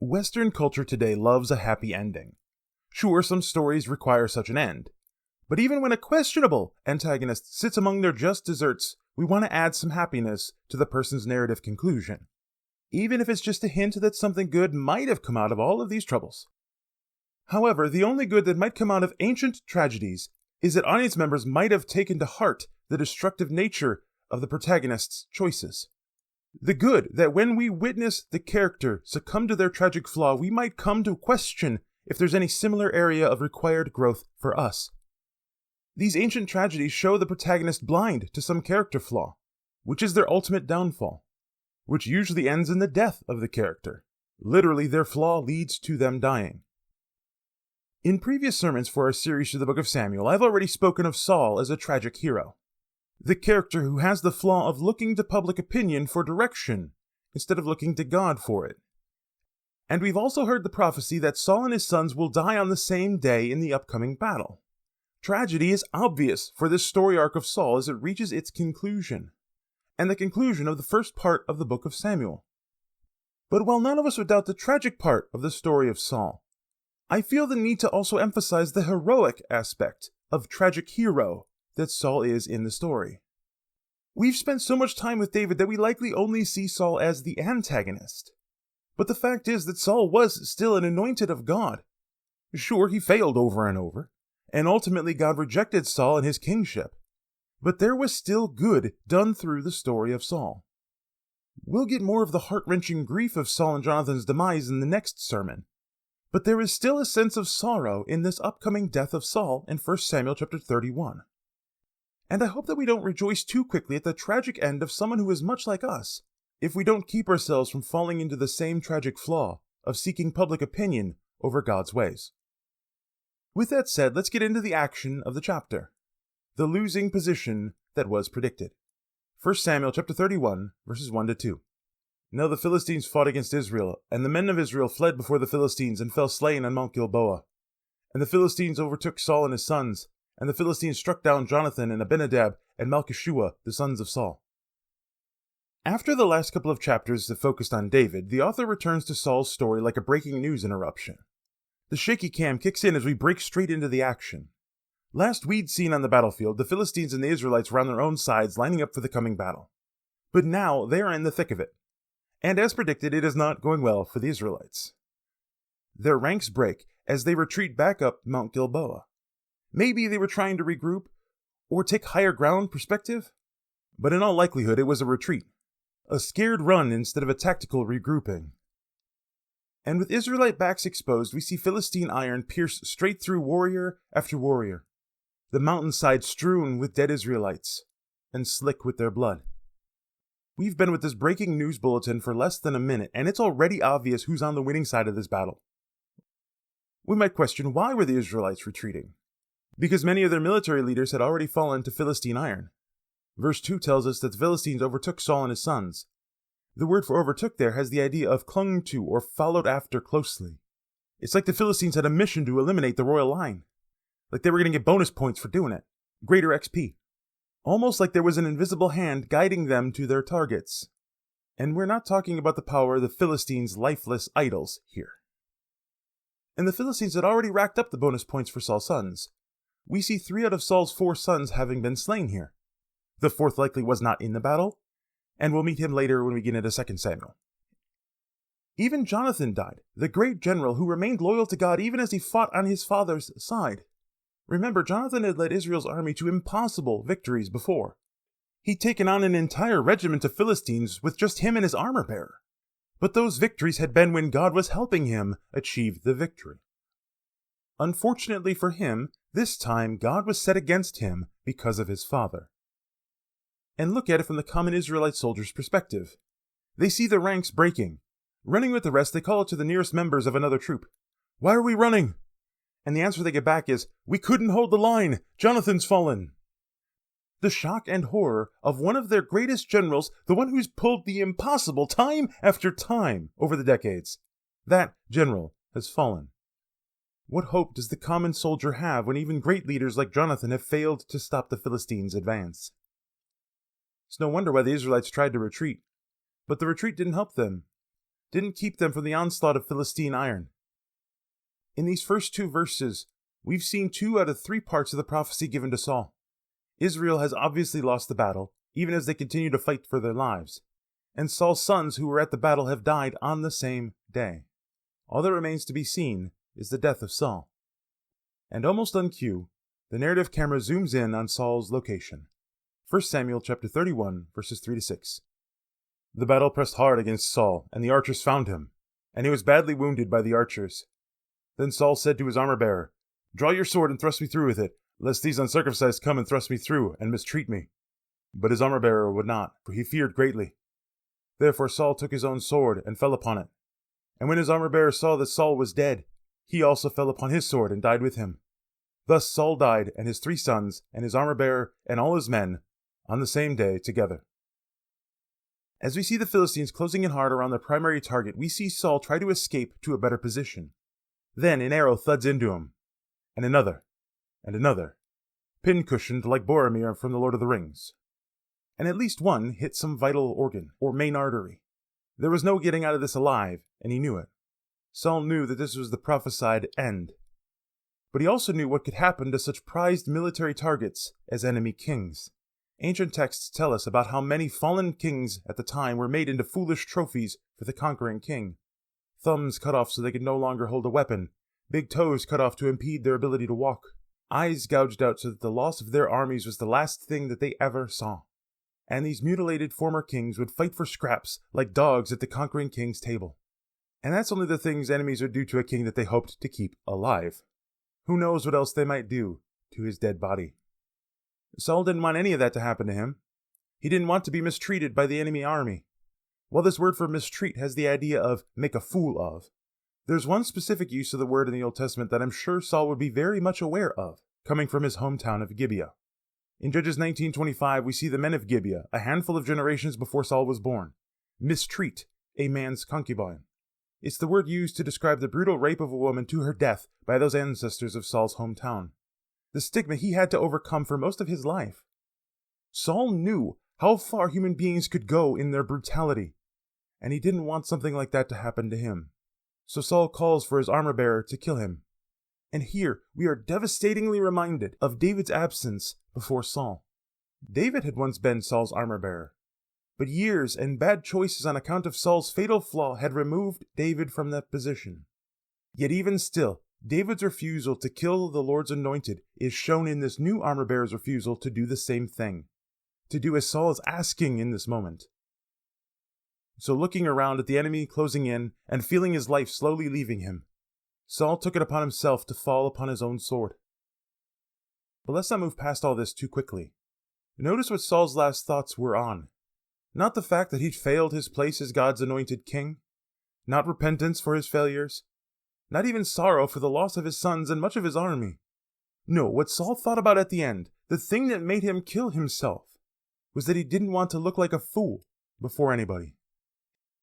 Western culture today loves a happy ending. Sure, some stories require such an end. But even when a questionable antagonist sits among their just desserts, we want to add some happiness to the person's narrative conclusion. Even if it's just a hint that something good might have come out of all of these troubles. However, the only good that might come out of ancient tragedies is that audience members might have taken to heart the destructive nature of the protagonist's choices. The good that when we witness the character succumb to their tragic flaw, we might come to question if there's any similar area of required growth for us. These ancient tragedies show the protagonist blind to some character flaw, which is their ultimate downfall, which usually ends in the death of the character. Literally, their flaw leads to them dying. In previous sermons for our series through the book of Samuel, I've already spoken of Saul as a tragic hero. The character who has the flaw of looking to public opinion for direction instead of looking to God for it. And we've also heard the prophecy that Saul and his sons will die on the same day in the upcoming battle. Tragedy is obvious for this story arc of Saul as it reaches its conclusion, and the conclusion of the first part of the book of Samuel. But while none of us would doubt the tragic part of the story of Saul, I feel the need to also emphasize the heroic aspect of tragic hero that Saul is in the story. We've spent so much time with David that we likely only see Saul as the antagonist. But the fact is that Saul was still an anointed of God. Sure, he failed over and over, and ultimately God rejected Saul and his kingship. But there was still good done through the story of Saul. We'll get more of the heart-wrenching grief of Saul and Jonathan's demise in the next sermon. But there is still a sense of sorrow in this upcoming death of Saul in 1 Samuel chapter 31. And I hope that we don't rejoice too quickly at the tragic end of someone who is much like us, if we don't keep ourselves from falling into the same tragic flaw of seeking public opinion over God's ways. With that said, let's get into the action of the chapter, the losing position that was predicted. 1 Samuel chapter 31, verses 1 to 2. Now the Philistines fought against Israel, and the men of Israel fled before the Philistines and fell slain on Mount Gilboa. And the Philistines overtook Saul and his sons, and the Philistines struck down Jonathan and Abinadab and Malchishua, the sons of Saul. After the last couple of chapters that focused on David, the author returns to Saul's story like a breaking news interruption. The shaky cam kicks in as we break straight into the action. Last we'd seen on the battlefield, the Philistines and the Israelites were on their own sides lining up for the coming battle. But now they are in the thick of it. And as predicted, it is not going well for the Israelites. Their ranks break as they retreat back up Mount Gilboa. Maybe they were trying to regroup or take higher ground perspective, but in all likelihood it was a retreat, a scared run instead of a tactical regrouping. And with Israelite backs exposed, we see Philistine iron pierce straight through warrior after warrior, the mountainside strewn with dead Israelites and slick with their blood. We've been with this breaking news bulletin for less than a minute, and it's already obvious who's on the winning side of this battle. We might question, why were the Israelites retreating? Because many of their military leaders had already fallen to Philistine iron. Verse 2 tells us that the Philistines overtook Saul and his sons. The word for overtook there has the idea of clung to or followed after closely. It's like the Philistines had a mission to eliminate the royal line. Like they were going to get bonus points for doing it. Greater XP. Almost like there was an invisible hand guiding them to their targets. And we're not talking about the power of the Philistines' lifeless idols here. And the Philistines had already racked up the bonus points for Saul's sons. We see 3 out of Saul's 4 sons having been slain here. The 4th likely was not in the battle, and we'll meet him later when we get into 2 Samuel. Even Jonathan died, the great general who remained loyal to God even as he fought on his father's side. Remember, Jonathan had led Israel's army to impossible victories before. He'd taken on an entire regiment of Philistines with just him and his armor-bearer. But those victories had been when God was helping him achieve the victory. Unfortunately for him, this time God was set against him because of his father. And look at it from the common Israelite soldier's perspective. They see the ranks breaking. Running with the rest, they call it to the nearest members of another troop. "Why are we running?" And the answer they get back is, "We couldn't hold the line. Jonathan's fallen." The shock and horror of one of their greatest generals, the one who's pulled the impossible time after time over the decades. That general has fallen. What hope does the common soldier have when even great leaders like Jonathan have failed to stop the Philistines' advance? It's no wonder why the Israelites tried to retreat. But the retreat didn't help them. didn't keep them from the onslaught of Philistine iron. In these first 2 verses, we've seen 2 out of 3 parts of the prophecy given to Saul. Israel has obviously lost the battle, even as they continue to fight for their lives. And Saul's sons who were at the battle have died on the same day. All that remains to be seen is the death of Saul. And almost on cue, the narrative camera zooms in on Saul's location. 1 Samuel chapter 31, verses 3 to 6. The battle pressed hard against Saul, and the archers found him, and he was badly wounded by the archers. Then Saul said to his armor-bearer, "Draw your sword and thrust me through with it, lest these uncircumcised come and thrust me through and mistreat me." But his armor-bearer would not, for he feared greatly. Therefore Saul took his own sword and fell upon it. And when his armor-bearer saw that Saul was dead, he also fell upon his sword and died with him. Thus Saul died, and his 3 sons, and his armor-bearer, and all his men, on the same day together. As we see the Philistines closing in hard around their primary target, we see Saul try to escape to a better position. Then an arrow thuds into him, and another, pin-cushioned like Boromir from the Lord of the Rings. And at least one hit some vital organ, or main artery. There was no getting out of this alive, and he knew it. Saul knew that this was the prophesied end. But he also knew what could happen to such prized military targets as enemy kings. Ancient texts tell us about how many fallen kings at the time were made into foolish trophies for the conquering king. Thumbs cut off so they could no longer hold a weapon, big toes cut off to impede their ability to walk, eyes gouged out so that the loss of their armies was the last thing that they ever saw. And these mutilated former kings would fight for scraps like dogs at the conquering king's table. And that's only the things enemies would do to a king that they hoped to keep alive. Who knows what else they might do to his dead body. Saul didn't want any of that to happen to him. He didn't want to be mistreated by the enemy army. While this word for mistreat has the idea of make a fool of, there's one specific use of the word in the Old Testament that I'm sure Saul would be very much aware of, coming from his hometown of Gibeah. In Judges 19:25, we see the men of Gibeah, a handful of generations before Saul was born, mistreat a man's concubine. It's the word used to describe the brutal rape of a woman to her death by those ancestors of Saul's hometown. The stigma he had to overcome for most of his life. Saul knew how far human beings could go in their brutality, and he didn't want something like that to happen to him. So Saul calls for his armor-bearer to kill him. And here we are devastatingly reminded of David's absence before Saul. David had once been Saul's armor-bearer, but years and bad choices on account of Saul's fatal flaw had removed David from that position. Yet even still, David's refusal to kill the Lord's anointed is shown in this new armor-bearer's refusal to do the same thing, to do as Saul is asking in this moment. So looking around at the enemy closing in and feeling his life slowly leaving him, Saul took it upon himself to fall upon his own sword. But let's not move past all this too quickly. Notice what Saul's last thoughts were on. Not the fact that he'd failed his place as God's anointed king, not repentance for his failures, not even sorrow for the loss of his sons and much of his army. No, what Saul thought about at the end, the thing that made him kill himself, was that he didn't want to look like a fool before anybody.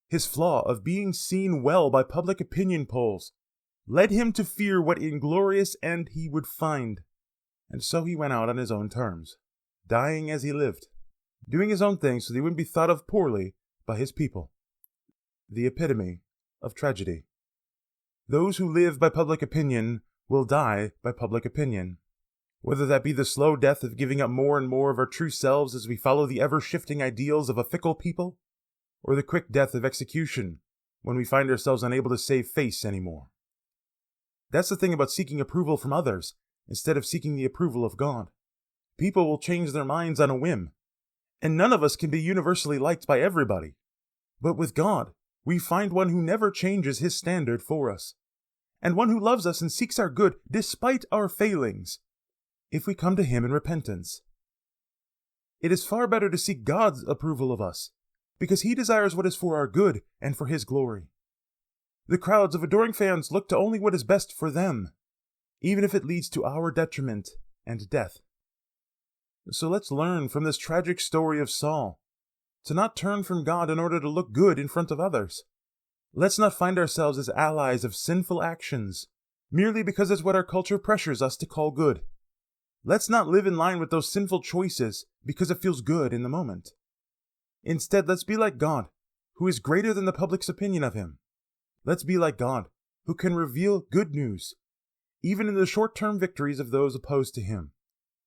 His flaw of being seen well by public opinion polls led him to fear what inglorious end he would find. And so he went out on his own terms, dying as he lived, doing his own thing so that he wouldn't be thought of poorly by his people. The epitome of tragedy. Those who live by public opinion will die by public opinion, whether that be the slow death of giving up more and more of our true selves as we follow the ever-shifting ideals of a fickle people, or the quick death of execution when we find ourselves unable to save face anymore. That's the thing about seeking approval from others instead of seeking the approval of God. People will change their minds on a whim, and none of us can be universally liked by everybody. But with God, we find one who never changes his standard for us, and one who loves us and seeks our good despite our failings, if we come to him in repentance. It is far better to seek God's approval of us, because he desires what is for our good and for his glory. The crowds of adoring fans look to only what is best for them, even if it leads to our detriment and death. So let's learn from this tragic story of Saul to not turn from God in order to look good in front of others. Let's not find ourselves as allies of sinful actions, merely because it's what our culture pressures us to call good. Let's not live in line with those sinful choices because it feels good in the moment. Instead, let's be like God, who is greater than the public's opinion of him, Let's be like God, who can reveal good news, even in the short-term victories of those opposed to him.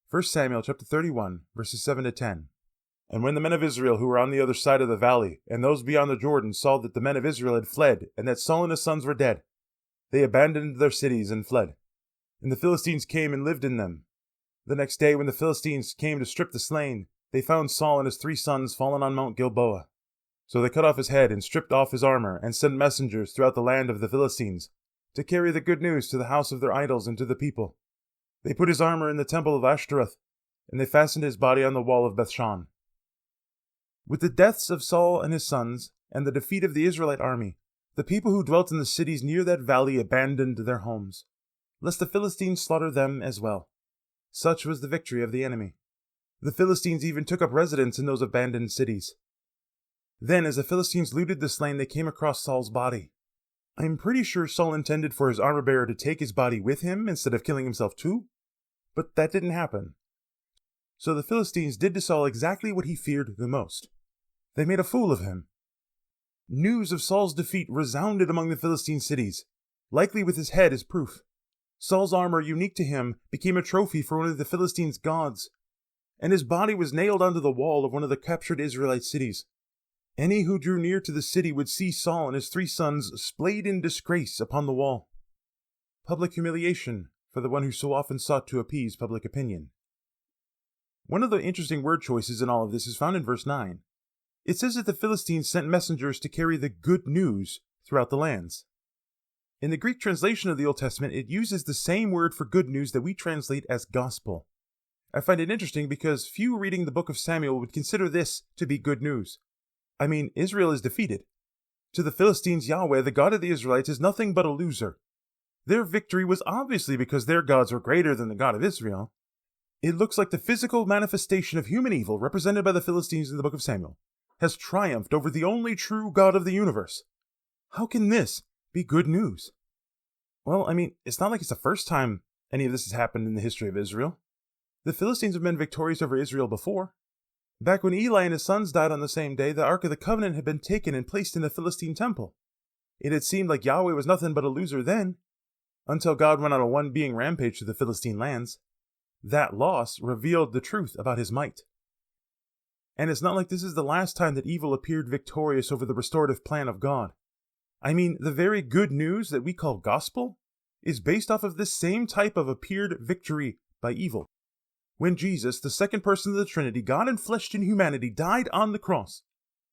1 Samuel chapter 31, verses 7 to 10. And when the men of Israel who were on the other side of the valley, and those beyond the Jordan, saw that the men of Israel had fled, and that Saul and his sons were dead, they abandoned their cities and fled. And the Philistines came and lived in them. The next day, when the Philistines came to strip the slain, they found Saul and his 3 sons fallen on Mount Gilboa. So they cut off his head and stripped off his armor, and sent messengers throughout the land of the Philistines, to carry the good news to the house of their idols and to the people. They put his armor in the temple of Ashtaroth, and they fastened his body on the wall of Bethshan. With the deaths of Saul and his sons, and the defeat of the Israelite army, the people who dwelt in the cities near that valley abandoned their homes, lest the Philistines slaughter them as well. Such was the victory of the enemy. The Philistines even took up residence in those abandoned cities. Then, as the Philistines looted the slain, they came across Saul's body. I am pretty sure Saul intended for his armor-bearer to take his body with him instead of killing himself too, but that didn't happen. So the Philistines did to Saul exactly what he feared the most. They made a fool of him. News of Saul's defeat resounded among the Philistine cities, likely with his head as proof. Saul's armor, unique to him, became a trophy for one of the Philistines' gods, and his body was nailed onto the wall of one of the captured Israelite cities. Any who drew near to the city would see Saul and his 3 sons splayed in disgrace upon the wall. Public humiliation for the one who so often sought to appease public opinion. One of the interesting word choices in all of this is found in verse 9. It says that the Philistines sent messengers to carry the good news throughout the lands. In the Greek translation of the Old Testament, it uses the same word for good news that we translate as gospel. I find it interesting because few reading the book of Samuel would consider this to be good news. I mean, Israel is defeated. To the Philistines, Yahweh, the God of the Israelites, is nothing but a loser. Their victory was obviously because their gods were greater than the God of Israel. It looks like the physical manifestation of human evil represented by the Philistines in the book of Samuel has triumphed over the only true God of the universe. How can this be good news? Well, I mean, it's not like it's the first time any of this has happened in the history of Israel. The Philistines have been victorious over Israel before. Back when Eli and his sons died on the same day, the Ark of the Covenant had been taken and placed in the Philistine temple. It had seemed like Yahweh was nothing but a loser then, until God went on a one-being rampage to the Philistine lands. That loss revealed the truth about his might. And it's not like this is the last time that evil appeared victorious over the restorative plan of God. I mean, the very good news that we call gospel is based off of this same type of appeared victory by evil. When Jesus, the second person of the Trinity, God enfleshed in humanity, died on the cross,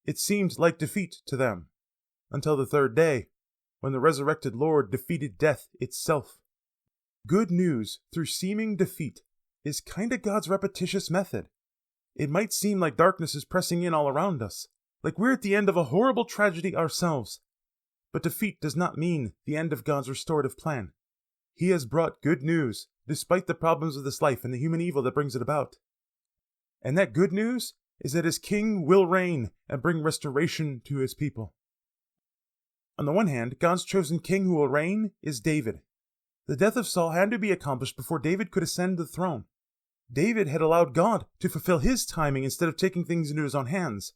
it seemed like defeat to them, until the third day, when the resurrected Lord defeated death itself. Good news through seeming defeat is kinda God's repetitious method. It might seem like darkness is pressing in all around us, like we're at the end of a horrible tragedy ourselves. But defeat does not mean the end of God's restorative plan. He has brought good news, despite the problems of this life and the human evil that brings it about. And that good news is that his king will reign and bring restoration to his people. On the one hand, God's chosen king who will reign is David. The death of Saul had to be accomplished before David could ascend the throne. David had allowed God to fulfill his timing instead of taking things into his own hands.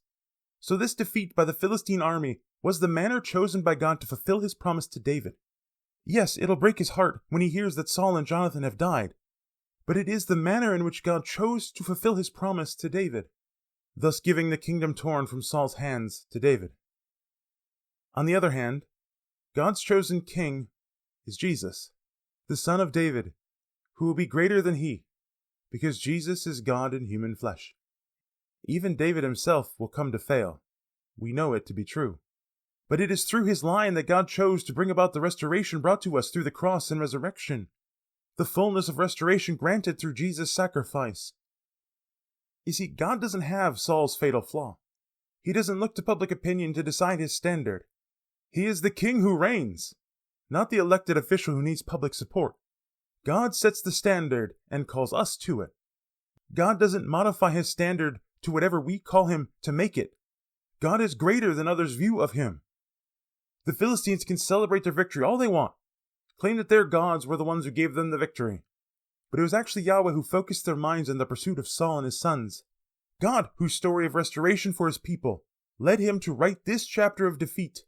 So this defeat by the Philistine army was the manner chosen by God to fulfill his promise to David. Yes, it'll break his heart when he hears that Saul and Jonathan have died, but it is the manner in which God chose to fulfill his promise to David, thus giving the kingdom torn from Saul's hands to David. On the other hand, God's chosen king is Jesus, the son of David, who will be greater than he, because Jesus is God in human flesh. Even David himself will come to fail. We know it to be true. But it is through his line that God chose to bring about the restoration brought to us through the cross and resurrection, the fullness of restoration granted through Jesus' sacrifice. You see, God doesn't have Saul's fatal flaw. He doesn't look to public opinion to decide his standard. He is the king who reigns, not the elected official who needs public support. God sets the standard and calls us to it. God doesn't modify his standard to whatever we call him to make it. God is greater than others' view of him. The Philistines can celebrate their victory all they want, claim that their gods were the ones who gave them the victory. But it was actually Yahweh who focused their minds on the pursuit of Saul and his sons. God, whose story of restoration for his people led him to write this chapter of defeat,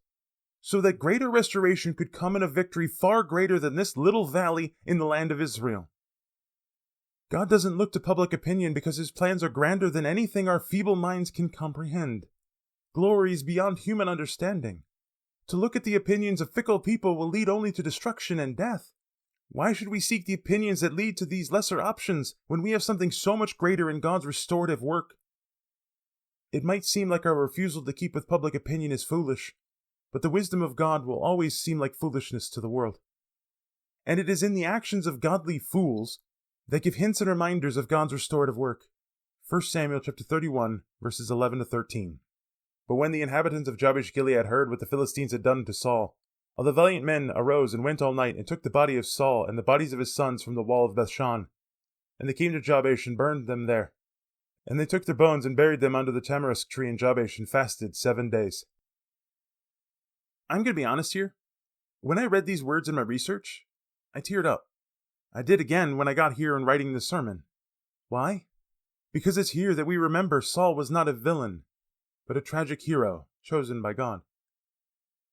so that greater restoration could come in a victory far greater than this little valley in the land of Israel. God doesn't look to public opinion because his plans are grander than anything our feeble minds can comprehend. Glories beyond human understanding. To look at the opinions of fickle people will lead only to destruction and death. Why should we seek the opinions that lead to these lesser options when we have something so much greater in God's restorative work? It might seem like our refusal to keep with public opinion is foolish, but the wisdom of God will always seem like foolishness to the world. And it is in the actions of godly fools that give hints and reminders of God's restorative work. 1 Samuel chapter 31, verses 11 to 13. But when the inhabitants of Jabesh-Gilead heard what the Philistines had done to Saul, all the valiant men arose and went all night and took the body of Saul and the bodies of his sons from the wall of Bethshan. And they came to Jabesh and burned them there. And they took their bones and buried them under the tamarisk tree in Jabesh and fasted 7 days. I'm going to be honest here. When I read these words in my research, I teared up. I did again when I got here and writing this sermon. Why? Because it's here that we remember Saul was not a villain, but a tragic hero chosen by God.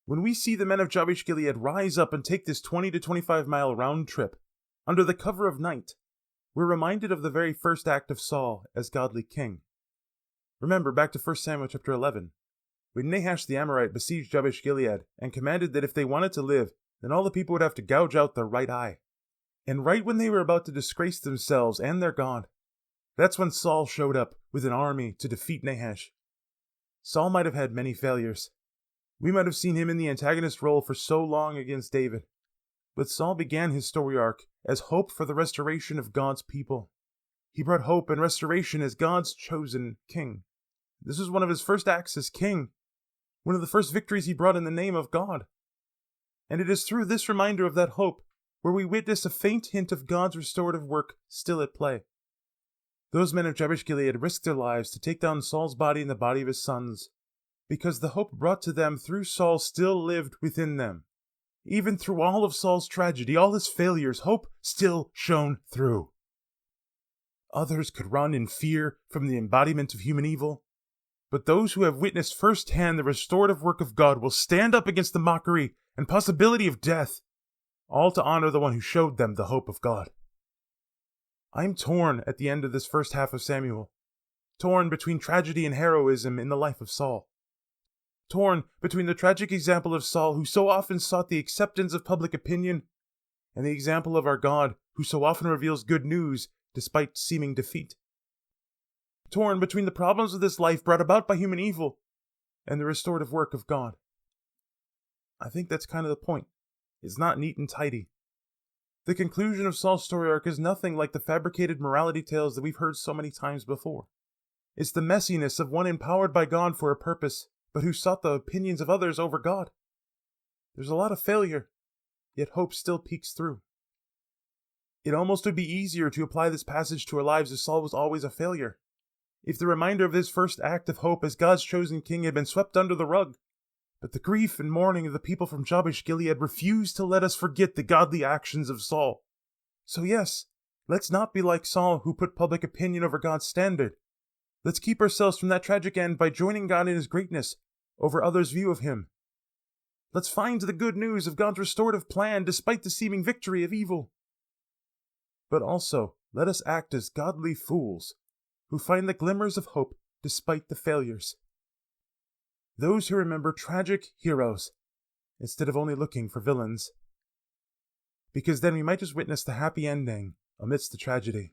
When we see the men of Jabesh-Gilead rise up and take this 20 to 25 mile round trip under the cover of night, we're reminded of the very first act of Saul as godly king. Remember back to 1 Samuel chapter 11, when Nahash the Amorite besieged Jabesh-Gilead and commanded that if they wanted to live, then all the people would have to gouge out their right eye. And right when they were about to disgrace themselves and their God, that's when Saul showed up with an army to defeat Nahash. Saul might have had many failures. We might have seen him in the antagonist role for so long against David. But Saul began his story arc as hope for the restoration of God's people. He brought hope and restoration as God's chosen king. This was one of his first acts as king, one of the first victories he brought in the name of God. And it is through this reminder of that hope where we witness a faint hint of God's restorative work still at play. Those men of Jabesh-Gilead risked their lives to take down Saul's body and the body of his sons, because the hope brought to them through Saul still lived within them. Even through all of Saul's tragedy, all his failures, hope still shone through. Others could run in fear from the embodiment of human evil, but those who have witnessed firsthand the restorative work of God will stand up against the mockery and possibility of death, all to honor the one who showed them the hope of God. I'm torn at the end of this first half of Samuel, torn between tragedy and heroism in the life of Saul. Torn between the tragic example of Saul, who so often sought the acceptance of public opinion, and the example of our God, who so often reveals good news despite seeming defeat. Torn between the problems of this life brought about by human evil and the restorative work of God. I think that's kind of the point. It's not neat and tidy. The conclusion of Saul's story arc is nothing like the fabricated morality tales that we've heard so many times before. It's the messiness of one empowered by God for a purpose, but who sought the opinions of others over God. There's a lot of failure, yet hope still peeks through. It almost would be easier to apply this passage to our lives if Saul was always a failure, if the reminder of his first act of hope as God's chosen king had been swept under the rug. But the grief and mourning of the people from Jabesh-Gilead refused to let us forget the godly actions of Saul. So yes, let's not be like Saul, who put public opinion over God's standard. Let's keep ourselves from that tragic end by joining God in his greatness over others' view of him. Let's find the good news of God's restorative plan despite the seeming victory of evil. But also, let us act as godly fools who find the glimmers of hope despite the failures. Those who remember tragic heroes instead of only looking for villains. Because then we might just witness the happy ending amidst the tragedy.